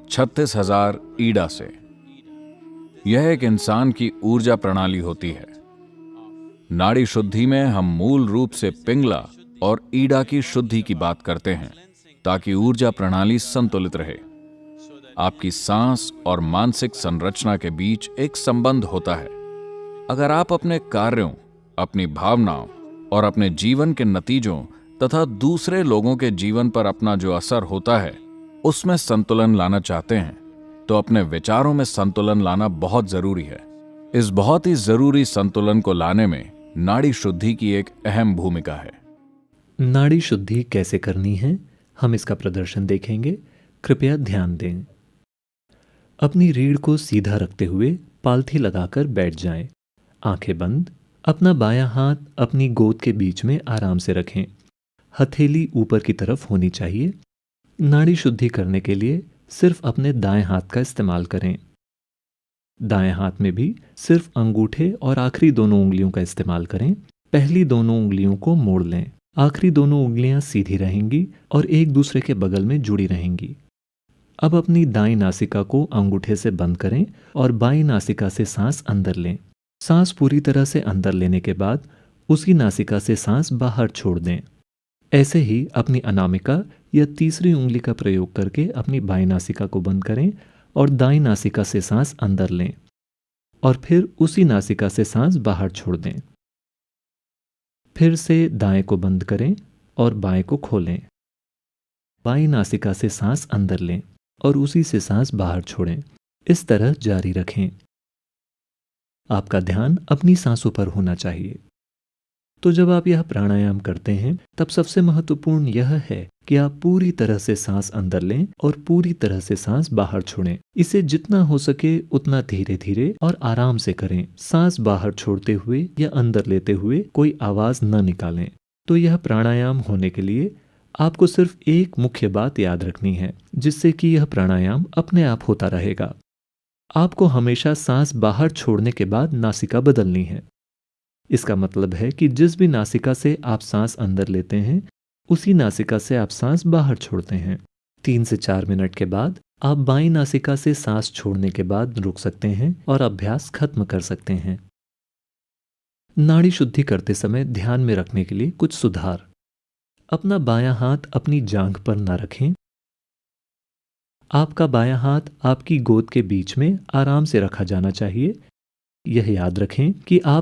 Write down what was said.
36,000 ईडा से। यह एक इंसान की ऊर्जा प्रणाली होती है। नाड़ी शुद्धि में हम मूल रूप से पिंगला और ईडा की शुद्धि की बात करते हैं ताकि ऊर्जा प्रणाली संतुलित रहे। आपकी सांस और मानसिक संरचना के बीच एक संबंध होता है। अगर आप अपने कार्यों, अपनी भावनाओं और अपने जीवन के नतीजों तथा दूसरे लोगों के जीवन पर अपना जो असर होता है उसमें संतुलन लाना चाहते हैं तो अपने विचारों में संतुलन लाना बहुत जरूरी है। इस बहुत ही जरूरी संतुलन को लाने में नाड़ी शुद्धि की एक अहम भूमिका है। नाड़ी शुद्धि कैसे करनी है, हम इसका प्रदर्शन देखेंगे। कृपया ध्यान दें। अपनी रीढ़ को सीधा रखते हुए पालथी लगाकर बैठ जाएं। आंखें बंद। अपना बायां हाथ अपनी गोद के बीच में आराम से रखें। हथेली ऊपर की तरफ होनी चाहिए। नाड़ी शुद्धि करने के लिए सिर्फ अपने दाएं हाथ का इस्तेमाल करें। दाएं हाथ में भी सिर्फ अंगूठे और आखिरी दोनों उंगलियों का इस्तेमाल करें। पहली दोनों उंगलियों को मोड़ लें। आखिरी दोनों उंगलियां सीधी रहेंगी और एक दूसरे के बगल में जुड़ी रहेंगी। अब अपनी दाईं नासिका को अंगूठे से बंद करें और बाईं नासिका से सांस अंदर लें। सांस पूरी तरह से अंदर लेने के बाद उसी नासिका से सांस बाहर छोड़ दें। ऐसे ही अपनी अनामिका या तीसरी उंगली का प्रयोग करके अपनी बाईं नासिका को बंद करें और दाईं नासिका से सांस अंदर लें और फिर उसी नासिका से सांस बाहर छोड़ दें। फिर से दाएं को बंद करें और बाएं को खोलें। बाईं नासिका से सांस अंदर लें और उसी से सांस बाहर छोड़ें। इस तरह जारी रखें। आपका ध्यान अपनी सांसों पर होना चाहिए। तो जब आप यह प्राणायाम करते हैं तब सबसे महत्वपूर्ण यह है कि आप पूरी तरह से सांस अंदर लें और पूरी तरह से सांस बाहर छोड़ें। इसे जितना हो सके उतना धीरे धीरे और आराम से करें। सांस बाहर छोड़ते हुए या अंदर लेते हुए कोई आवाज न निकालें। तो यह प्राणायाम होने के लिए आपको सिर्फ एक मुख्य बात याद रखनी है, जिससे कि यह प्राणायाम अपने आप होता रहेगा। आपको हमेशा सांस बाहर छोड़ने के बाद नासिका बदलनी है। इसका मतलब है कि जिस भी नासिका से आप सांस अंदर लेते हैं उसी नासिका से आप सांस बाहर छोड़ते हैं। 3 से 4 मिनट के बाद आप बाईं नासिका से सांस छोड़ने के बाद रुक सकते हैं और अभ्यास खत्म कर सकते हैं। नाड़ी शुद्धि करते समय ध्यान में रखने के लिए कुछ सुधार। अपना बायां हाथ अपनी जांघ पर न रखें। आपका बायां हाथ आपकी गोद के बीच में आराम से रखा जाना चाहिए। यह याद रखें कि आप